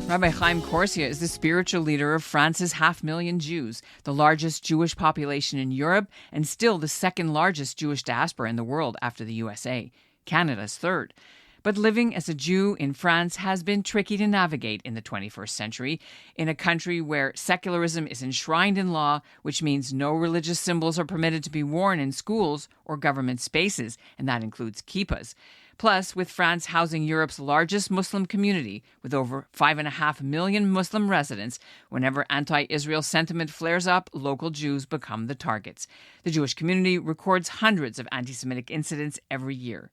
Rabbi Korsia is the spiritual leader of France's 500,000 Jews, the largest Jewish population in Europe and still the second largest Jewish diaspora in the world after the USA. Canada's third. But living as a Jew in France has been tricky to navigate in the 21st century, in a country where secularism is enshrined in law, which means no religious symbols are permitted to be worn in schools or government spaces, and that includes kippas. Plus, with France housing Europe's largest Muslim community, with over 5.5 million Muslim residents, whenever anti-Israel sentiment flares up, local Jews become the targets. The Jewish community records hundreds of anti-Semitic incidents every year.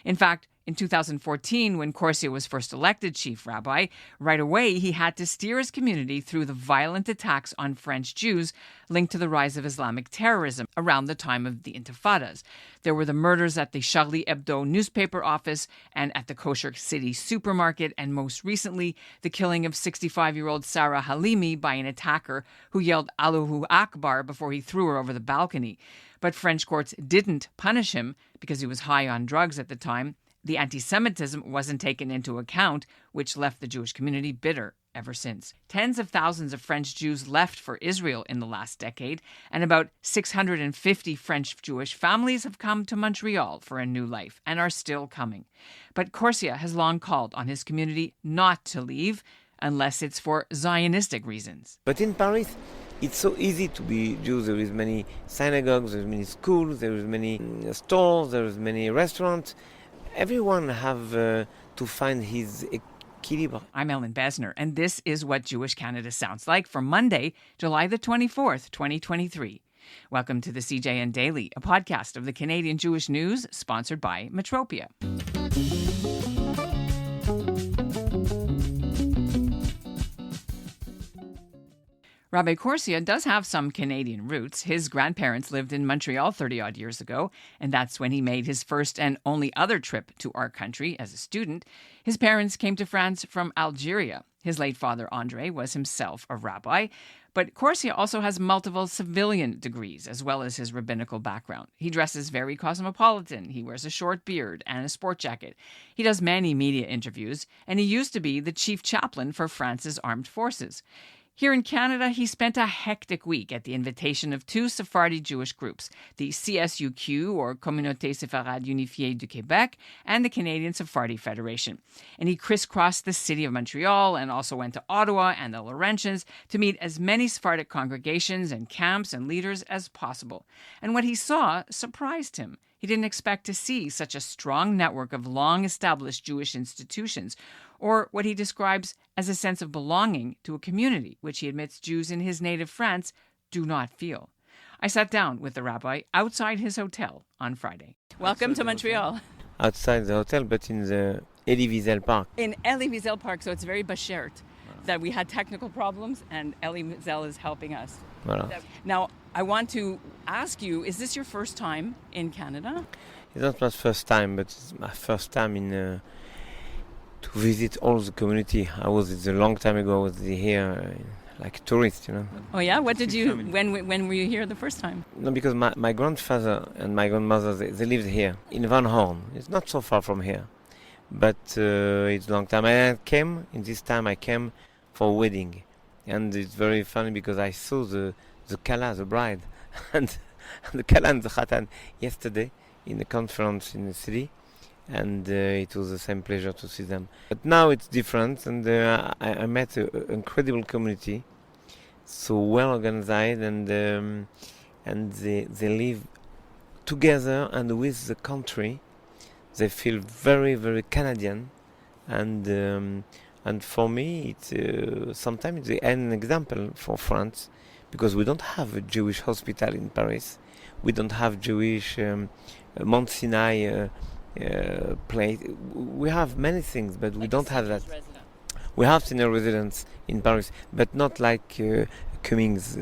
In fact, in 2014, when Korsia was first elected Chief Rabbi, right away he had to steer his community through the violent attacks on French Jews linked to the rise of Islamic terrorism around the time of the Intifadas. There were the murders at the Charlie Hebdo newspaper office and at the Kosher City supermarket, and most recently, the killing of 65-year-old Sarah Halimi by an attacker who yelled Allahu Akbar before he threw her over the balcony. But French courts didn't punish him because he was high on drugs at the time. The anti-Semitism wasn't taken into account, which left the Jewish community bitter ever since. Tens of thousands of French Jews left for Israel in the last decade, and about 650 French Jewish families have come to Montreal for a new life and are still coming. But Korsia has long called on his community not to leave unless it's for Zionistic reasons. But in Paris, it's so easy to be Jews. There is many synagogues, there is many schools, there is many stores, there is many restaurants. Everyone have to find his equilibre. I'm Ellen Besner, and this is what Jewish Canada sounds like for Monday, July the 24th, 2023. Welcome to the CJN Daily, a podcast of the Canadian Jewish News, sponsored by Metropia. Rabbi Korsia does have some Canadian roots. His grandparents lived in Montreal 30-odd years ago, and that's when he made his first and only other trip to our country as a student. His parents came to France from Algeria. His late father, Andre, was himself a rabbi, but Korsia also has multiple civilian degrees, as well as his rabbinical background. He dresses very cosmopolitan. He wears a short beard and a sport jacket. He does many media interviews, and he used to be the chief chaplain for France's armed forces. Here in Canada, he spent a hectic week at the invitation of two Sephardi Jewish groups, the CSUQ, or Communauté Séfarade Unifiée du Québec, and the Canadian Sephardi Federation. And he crisscrossed the city of Montreal and also went to Ottawa and the Laurentians to meet as many Sephardic congregations and camps and leaders as possible. And what he saw surprised him. He didn't expect to see such a strong network of long-established Jewish institutions, or what he describes as a sense of belonging to a community, which he admits Jews in his native France do not feel. I sat down with the rabbi outside his hotel on Friday. Welcome to Montreal. Outside the hotel, but in the Elie Wiesel Park. In Elie Wiesel Park, so it's very bashert that we had technical problems, and Elie Wiesel is helping us. Voilà. Now, I want to ask you, is this your first time in Canada? It's not my first time, but it's my first time in to visit all the community. It's a long time ago. I was here like a tourist, you know. Oh yeah? What did you, when were you here the first time? No, because my grandfather and my grandmother, they lived here in Van Horn. It's not so far from here. But it's a long time. I came for a wedding. And it's very funny because I saw the Kala, the bride, and the Kala and the Khatan yesterday in a conference in the city. And it was the same pleasure to see them. But now it's different, and I met an incredible community, so well organized, and they live together and with the country. They feel very, very Canadian, and for me, it's sometimes it's an example for France, because we don't have a Jewish hospital in Paris, we don't have Jewish Mount Sinai. Place. We have many things, but we don't have that. We have senior residence in Paris, but not like Cummings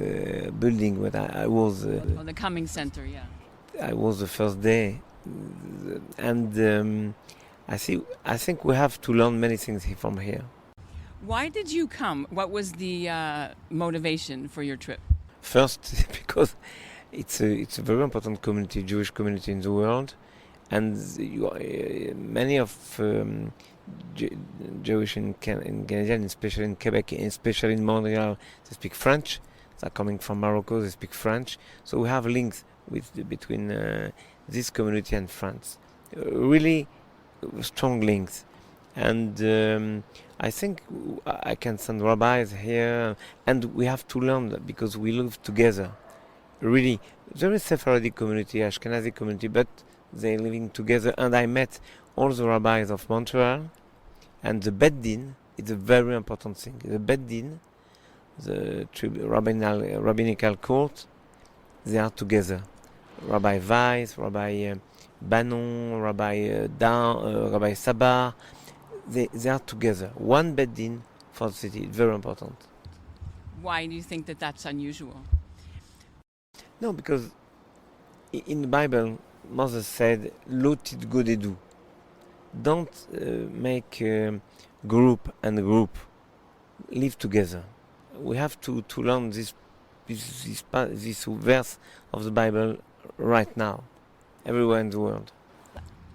building where I was. The Cummings Center, yeah. I was the first day, and I think we have to learn many things from here. Why did you come? What was the motivation for your trip? First, because it's a very important community, Jewish community in the world. And many of Ju- Jewish in Canada, and especially in Quebec, and especially in Montreal, they speak French. They're coming from Morocco, they speak French. So we have links between this community and France. Really strong links. And I think I can send rabbis here, and we have to learn that because we live together. Really, there is Sephardic community, Ashkenazi community, but they're living together. And I met all the rabbis of Montreal, and the Bet Din is a very important thing. The Bet Din, the rabbinical court, they are together. Rabbi Weiss, Rabbi Bannon, Rabbi Rabbi Sabah, they are together. One Bet Din for the city, very important. Why do you think that that's unusual? No, because in the Bible, Moses said, "Lo titgodedu." Don't make group and group. Live together. We have to learn this verse of the Bible right now, everywhere in the world.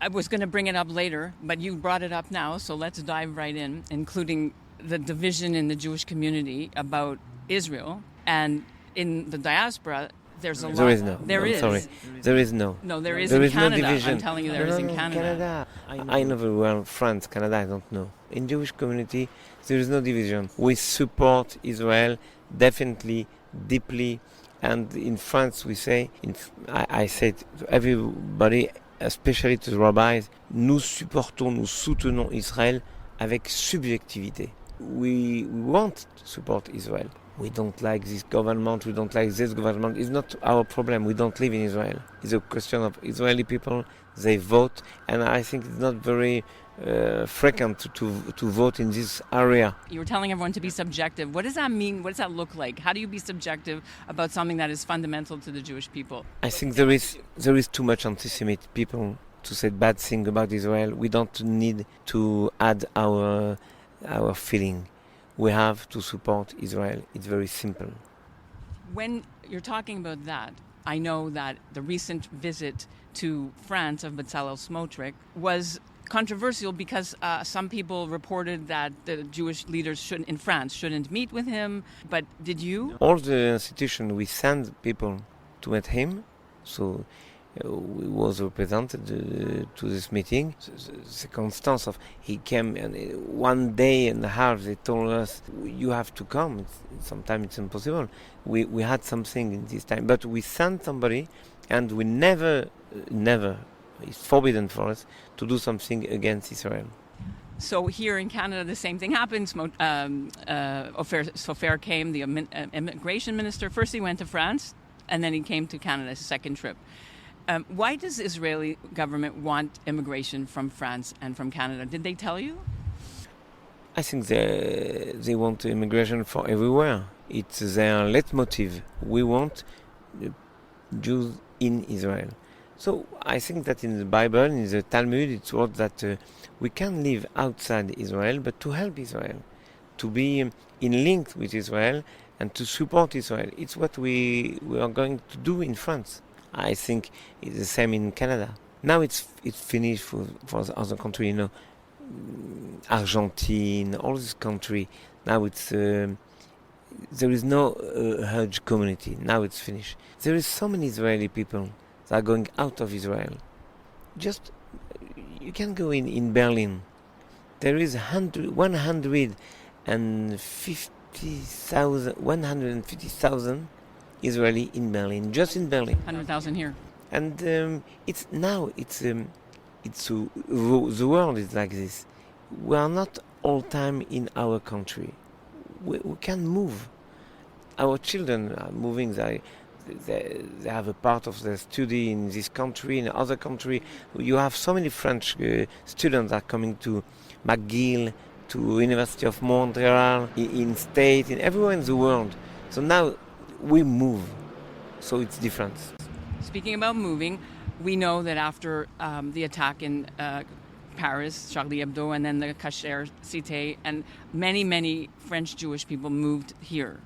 I was going to bring it up later, but you brought it up now, so let's dive right in, including the division in the Jewish community about Israel. And in the diaspora, there's a lot. There is no. There is. Sorry. There is no. No, there is There in is no Canada. division. I'm telling you, there is in Canada. I know very well France, Canada, I don't know. In Jewish community, there is no division. We support Israel definitely, deeply. And in France, we say, I say to everybody, especially to the rabbis, nous soutenons Israël avec subjectivité. We want to support Israel. We don't like this government, we don't like this government. It's not our problem. We don't live in Israel. It's a question of Israeli people. They vote, and I think it's not very frequent to vote in this area. You were telling everyone to be subjective. What does that mean? What does that look like? How do you be subjective about something that is fundamental to the Jewish people? I think there is too much anti-Semitic people to say bad things about Israel. We don't need to add our feeling. We have to support Israel. It's very simple. When you're talking about that, I know that the recent visit to France of Bezalel Smotrich was controversial because some people reported that the Jewish leaders in France shouldn't meet with him. But did you? All the institutions, we send people to meet him. So we was represented to this meeting. The circumstance of he came, and 1 day and a half they told us you have to come. Sometimes it's impossible. We had something in this time, but we sent somebody, and we never. It's forbidden for us to do something against Israel. So here in Canada, the same thing happened. Sofer came, the immigration minister. First he went to France, and then he came to Canada, his second trip. Why does the Israeli government want immigration from France and from Canada? Did they tell you? I think they want immigration for everywhere. It's their leitmotiv. We want Jews in Israel. So I think that in the Bible, in the Talmud, it's wrote that we can live outside Israel, but to help Israel, to be in link with Israel, and to support Israel. It's what we are going to do in France. I think it's the same in Canada. Now it's finished for the other country, Argentine, all this country. Now it's there is no Hajj community. Now it's finished. There is so many Israeli people that are going out of Israel. Just you can go in Berlin. There is 150,000 Israeli in Berlin, just in Berlin. 100,000 here. And the world is like this. We are not all time in our country. We can move. Our children are moving. They have a part of their study in this country, in other country. You have so many French students are coming to McGill, to University of Montreal, in state, in everywhere in the world. So now we move. So it's different. Speaking about moving, we know that after the attack in Paris, Charlie Hebdo, and then the Kasher Cité, and many French Jewish people moved here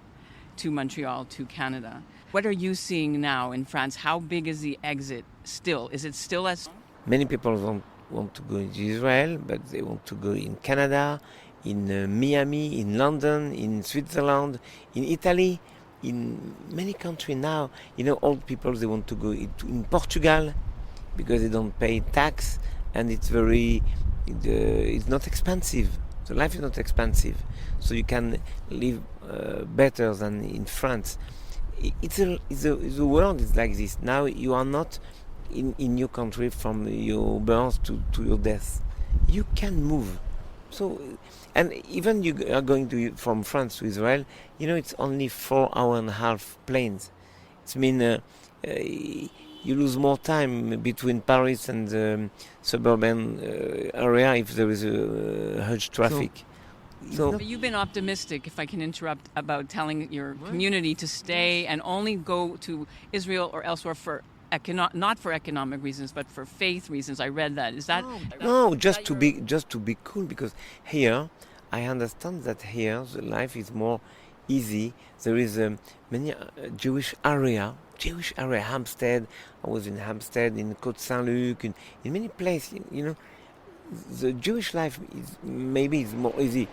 to Montreal, to Canada. What are you seeing now in France? How big is the exit still? Is it still as... Many people don't want to go in Israel, but they want to go in Canada, in Miami, in London, in Switzerland, in Italy, in many countries now. Old people, they want to go in Portugal because they don't pay tax, and it's not expensive. The life is not expensive, so you can live better than in France. The world is like this. Now you are not in your country from your birth to your death. You can move. So, and even you are going from France to Israel, it's only 4.5 planes. It means you lose more time between Paris and the suburban area if there is a huge traffic. So you've been optimistic, if I can interrupt, about telling your community to stay and only go to Israel or elsewhere for not for economic reasons, but for faith reasons. I read that. Is that no? Just to be cool, because here I understand that here the life is more easy. There is many Jewish area, Hampstead. I was in Hampstead, in Côte Saint-Luc, in many places. The Jewish life is more easy.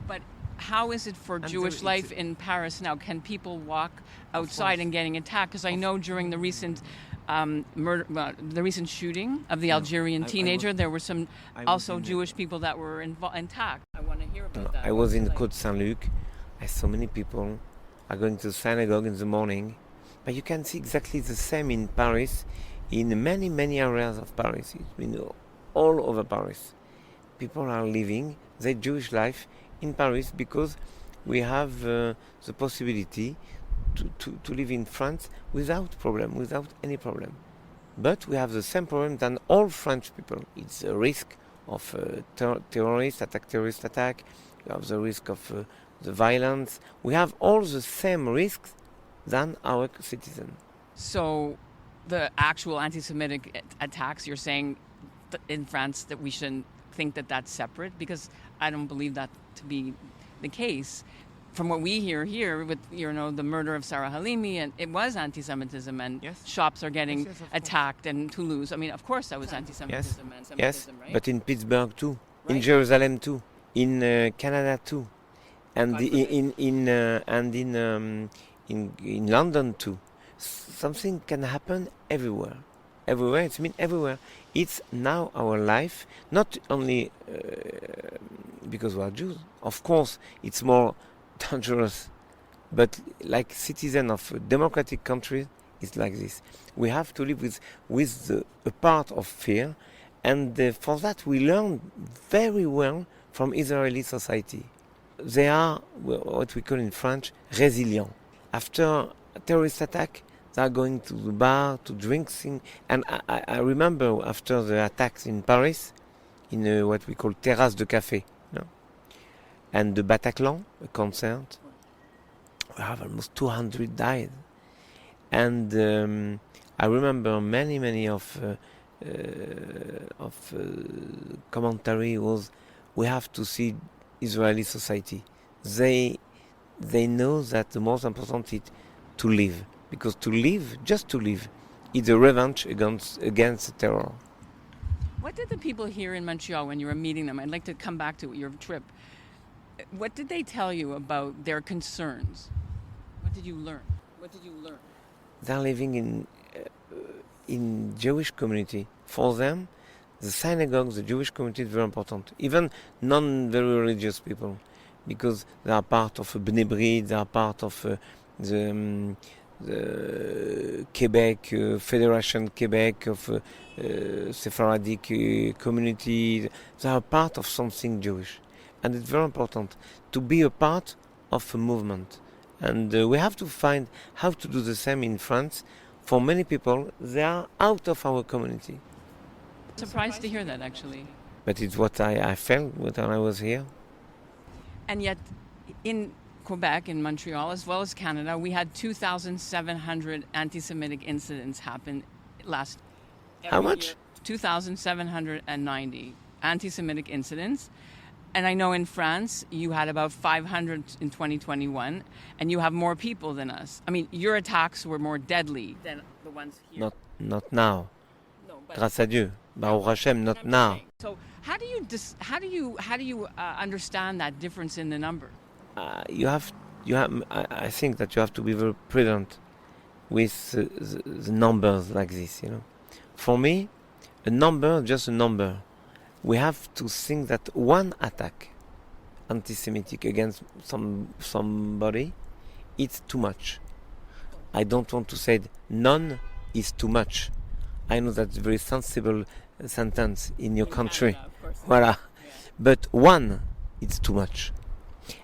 But how is it for Jewish life in Paris now? Can people walk outside and getting attacked? Because I know during the recent shooting of the Algerian teenager, there were some also Jewish people that were attacked. I want to hear about that. I was in Côte Saint-Luc. I saw many people are going to synagogue in the morning. But you can see exactly the same in Paris, in many, many areas of Paris. It's been all over Paris. People are living their Jewish life in Paris because we have the possibility to live in France without any problem. But we have the same problem than all French people. It's a risk of terrorist attack. We have the risk of the violence. We have all the same risks than our citizens. So the actual anti-Semitic attacks, you're saying in France that we shouldn't think that that's separate? Because I don't believe that to be the case. From what we hear here with the murder of Sarah Halimi, and it was anti-Semitism, and shops are getting attacked, and Toulouse. I mean, of course, that was anti-Semitism and Semitism, right? But in Pittsburgh too, in Jerusalem too, in Canada too, and in London too. Something can happen everywhere. Everywhere, it means everywhere. It's now our life, not only because we are Jews. Of course, it's more dangerous. But like citizen of a democratic country, it's like this. We have to live with a part of fear, and for that we learn very well from Israeli society. They are what we call in French resilient. After a terrorist attack, they are going to the bar to drink things. And I remember after the attacks in Paris, in what we call terrasse de café, and the Bataclan, a concert, we have almost 200 died. And I remember many of commentary was, we have to see Israeli society. They know that the most important is to live. Because just to live, is a revenge against terror. What did the people here in Montreal, when you were meeting them, I'd like to come back to your trip, what did they tell you about their concerns? What did you learn? They're living in Jewish community. For them, the synagogue, the Jewish community is very important. Even non-very religious people, because they are part of Bnei Brit, they are part of the Quebec, Federation Quebec of Sephardic community. They are part of something Jewish. And it's very important to be a part of a movement. And we have to find how to do the same in France. For many people, they are out of our community. Surprised to hear that, actually. But it's what I felt when I was here. And yet, in Quebec, in Montreal, as well as Canada, we had 2,700 anti-Semitic incidents happen last year. How much? 2,790 anti-Semitic incidents. And I know in France, you had about 500 in 2021, and you have more people than us. I mean, your attacks were more deadly than the ones here. Not now. No, Grâce à Dieu. Baruch Hashem, not now. So how do you understand that difference in the number? I think that you have to be very prudent with the numbers like this, For me, a number, just a number. We have to think that one attack, anti-Semitic, against somebody, it's too much. I don't want to say none is too much. I know that's a very sensible sentence in your country. Voilà. Yeah. But one, it's too much.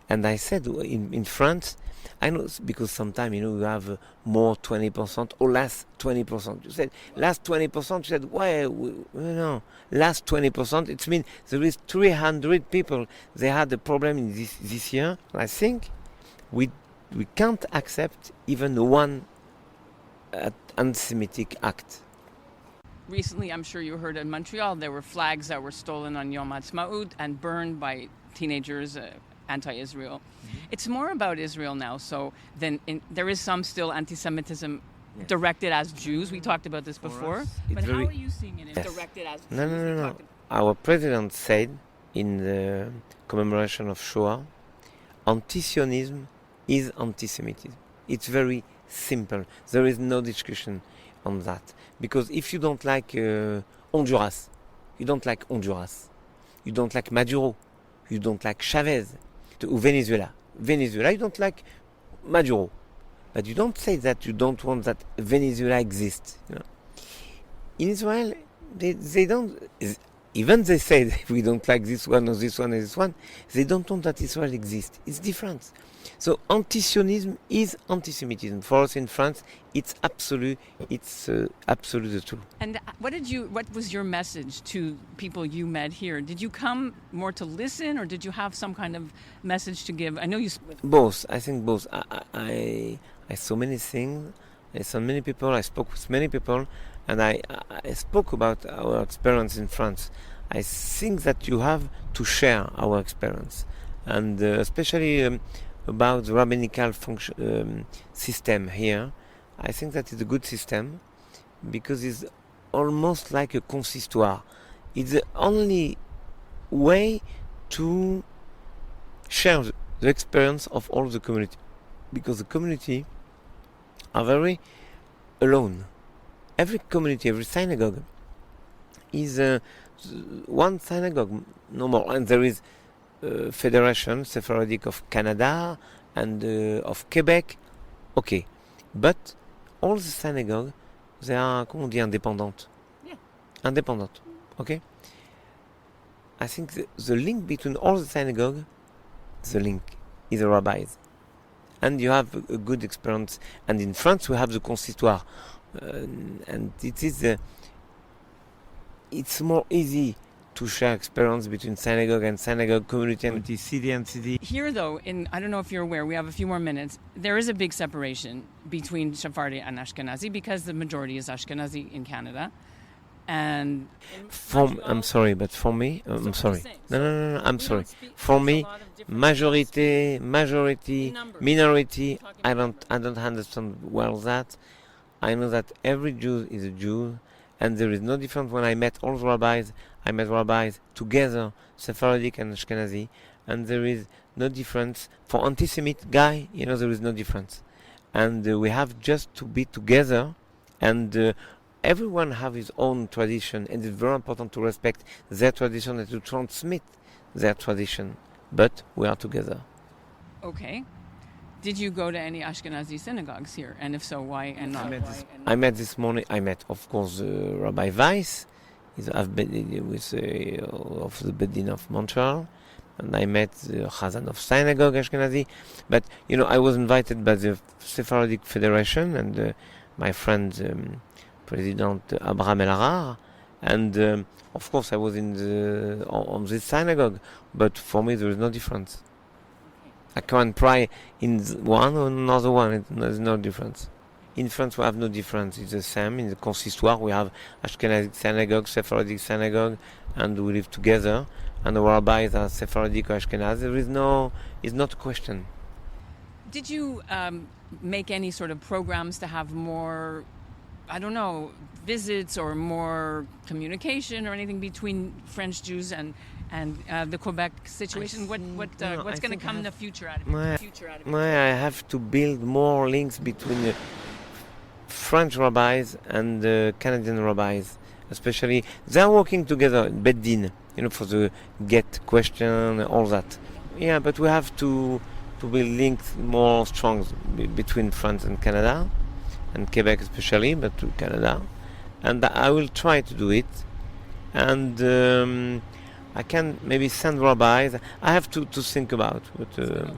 And I said in France, I know because sometimes you have more 20% or less 20%. You said last 20%. You said why? Last 20%. It means there is 300 people. They had a problem in this year. I think we can't accept even one anti-Semitic act. Recently, I'm sure you heard in Montreal, there were flags that were stolen on Yom Ha'atzmaut and burned by teenagers, anti-Israel. Mm-hmm. It's more about Israel now, so there is some still anti-Semitism directed as Jews. We talked about this before. But how are you seeing it directed as Jews? No. Our president said in the commemoration of Shoah, anti-Zionism is anti-Semitism. It's very simple. There is no discussion on that. Because if you don't like Honduras, you don't like Maduro, you don't like Chavez, or Venezuela, you don't like Maduro. But you don't say that you don't want that Venezuela exists. In Israel, they don't, even they say we don't like this one or this one or this one, they don't want that Israel exists. It's different. So anti-Zionism is anti-Semitism. For us in France, it's absolute the truth. And what was your message to people you met here? Did you come more to listen, or did you have some kind of message to give? I know you... Both. I think both. I saw many things. I saw many people. I spoke with many people, and I spoke about our experience in France. I think that you have to share our experience, and especially about the rabbinical system here. I think that it's a good system because it's almost like a consistoire. It's the only way to share the experience of all the community, because the community are very alone. Every community, every synagogue is one synagogue, no more. And there is Federation Sephardic of Canada and of Quebec. Okay. But all the synagogues, they are, comment on dit, indépendantes. Yeah. Indépendante. Okay? I think the link between all the synagogues, the link is the rabbis. And you have a good experience. And in France, we have the consistoire. And it is it's more easy to share experience between synagogue and synagogue, community and city and city. Here, though, I don't know if you're aware, we have a few more minutes. There is a big separation between Sephardi and Ashkenazi because the majority is Ashkenazi in Canada. And I'm sorry, but for me, I'm sorry. No, I'm sorry. For me, majority, minority. I don't understand well that. I know that every Jew is a Jew, and there is no difference. When I met all the rabbis, I met rabbis together, Sephardic and Ashkenazi, and there is no difference. For anti-Semite guy, there is no difference. And we have just to be together, and everyone have his own tradition, and it's very important to respect their tradition and to transmit their tradition. But we are together. Okay. Did you go to any Ashkenazi synagogues here? And if so, why and not? I met this morning, of course, Rabbi Weiss, of the Bedin of Montreal, and I met the Chazan of Synagogue Ashkenazi. But, I was invited by the Sephardic Federation and my friend, President Abraham El-Arar, and of course I was on this synagogue, but for me there is no difference. I can't pray in one or another one. There's no difference. In France, we have no difference. It's the same. In the consistoire, we have Ashkenazi synagogue, Sephardic synagogue, and we live together. And the rabbis are Sephardic or Ashkenazi. It's not a question. Did you make any sort of programs to have more I don't know, visits or more communication or anything between French Jews and the Quebec situation? What's going to come in the future out of it? I have to build more links between the French rabbis and the Canadian rabbis, especially. They are working together in Beddin, for the get question, all that. Yeah, but we have to build links more strong between France and Canada, and Quebec especially, but to Canada. And I will try to do it. And I can maybe send rabbis. I have to think about. But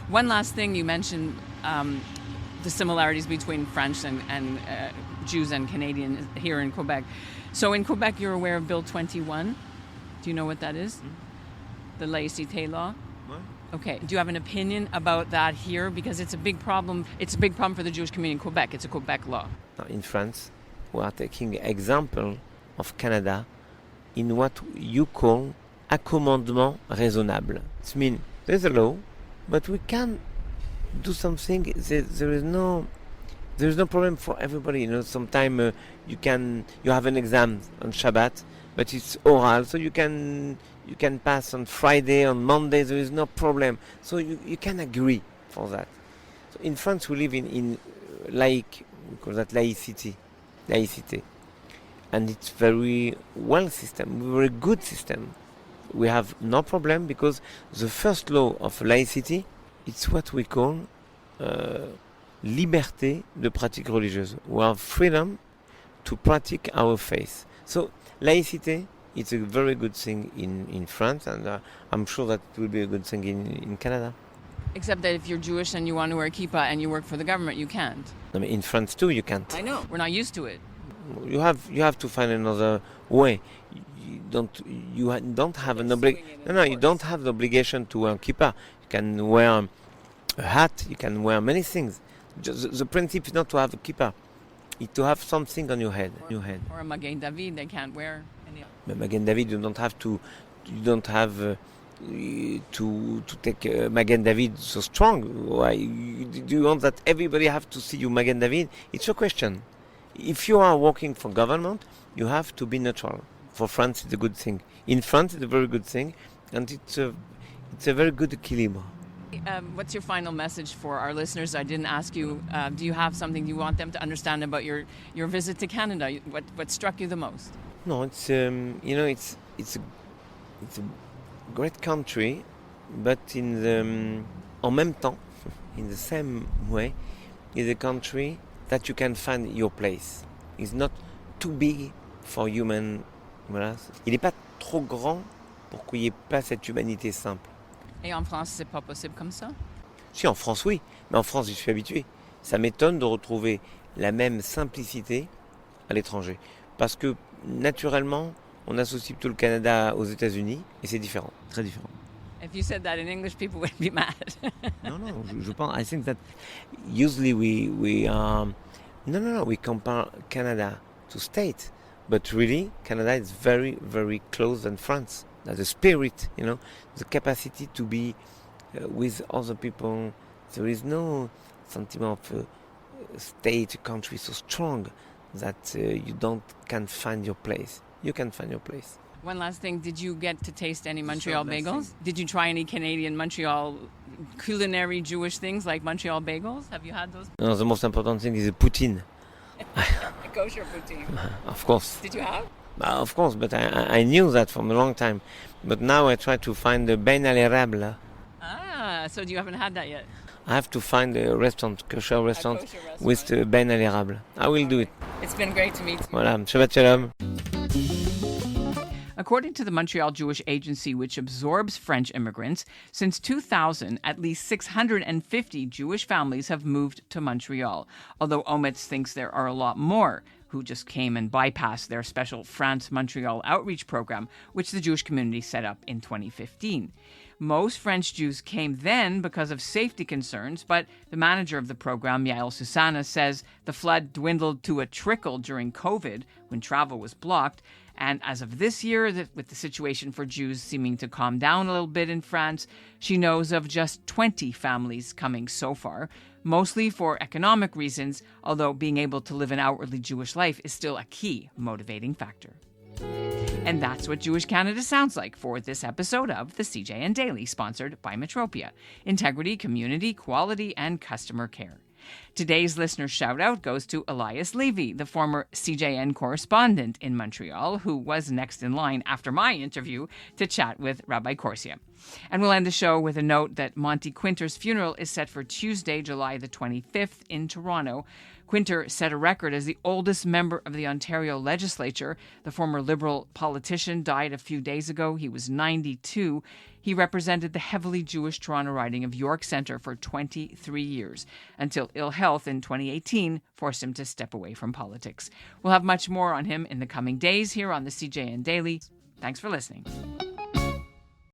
one last thing, you mentioned the similarities between French and Jews and Canadians here in Quebec. So in Quebec, you're aware of Bill 21. Do you know what that is? Mm-hmm. The laïcité law? What? Okay. Do you have an opinion about that here? Because it's a big problem. It's a big problem for the Jewish community in Quebec. It's a Quebec law. In France, we are taking example of Canada in what you call accommodement raisonnable. It means there's a law, but we can do something. There is no problem for everybody. Sometimes you have an exam on Shabbat, but it's oral, so you can pass on Friday, on Monday. There is no problem. So you can agree for that. So in France, we live in we call that laïcité. And it's very well system, very good system. We have no problem because the first law of laïcité, it's what we call liberté de pratique religieuse. We have freedom to practice our faith. So laïcité, it's a very good thing in France, and I'm sure that it will be a good thing in Canada. Except that if you're Jewish and you want to wear a kippah and you work for the government, you can't. I mean, in France too, you can't. I know. We're not used to it. You have to find another way. You don't have an obligation. No, you don't have the obligation to wear kippah. You can wear a hat. You can wear many things. The principle is not to have a kippah. It's to have something on your head. Or a Magen David. They can't wear any. But Magen David, you don't have to. You don't have to take Magen David so strong. Why do you want that everybody have to see you Magen David? It's a question. If you are working for government, you have to be neutral. For France, it's a good thing. In France, it's a very good thing, and it's a very good equilibrium. What's your final message for our listeners? I didn't ask you. Do you have something you want them to understand about your visit to Canada? What struck you the most? No, it's it's a great country, but en même temps, in the same way, it's a country that you can find your place. It's not too big for human. Voilà. Il n'est pas trop grand pour qu'il n'y ait pas cette humanité simple. Et en France, c'est pas possible comme ça? Si, en France, oui. Mais en France, j'y suis habitué. Ça m'étonne de retrouver la même simplicité à l'étranger. Parce que, naturellement, on associe plutôt le Canada aux États-Unis, et c'est différent. Très différent. If you said that in English, people would be mad. No, je pense. I think that usually we compare Canada to state, but really Canada is very, very close than France. The spirit, the capacity to be with other people. There is no sentiment of state, country so strong that you can't find your place. You can find your place. One last thing, did you get to taste any Montreal bagels? Did you try any Canadian Montreal culinary Jewish things like Montreal bagels? Have you had those? No, the most important thing is the poutine. Kosher poutine. Of course. Did you have? Of course, but I knew that from a long time. But now I try to find the ben à l'érable. Ah, so you haven't had that yet? I have to find a kosher restaurant with the ben à l'érable. I will do it. It's been great to meet you. Voilà, Shabbat Shalom. According to the Montreal Jewish Agency, which absorbs French immigrants, since 2000, at least 650 Jewish families have moved to Montreal, although Omitz thinks there are a lot more who just came and bypassed their special France-Montreal outreach program, which the Jewish community set up in 2015. Most French Jews came then because of safety concerns, but the manager of the program, Yael Susana, says the flood dwindled to a trickle during COVID when travel was blocked. And as of this year, with the situation for Jews seeming to calm down a little bit in France, she knows of just 20 families coming so far. mostly for economic reasons, although being able to live an outwardly Jewish life is still a key motivating factor. And that's what Jewish Canada sounds like for this episode of the CJN Daily, sponsored by Metropia. Integrity, community, quality, and customer care. Today's listener shout-out goes to Elias Levy, the former CJN correspondent in Montreal, who was next in line after my interview to chat with Rabbi Korsia. And we'll end the show with a note that Monty Quinter's funeral is set for Tuesday, July the 25th in Toronto. Quinter set a record as the oldest member of the Ontario legislature. The former Liberal politician died a few days ago. He was 92. He represented the heavily Jewish Toronto riding of York Centre for 23 years, until ill health in 2018 forced him to step away from politics. We'll have much more on him in the coming days here on the CJN Daily. Thanks for listening.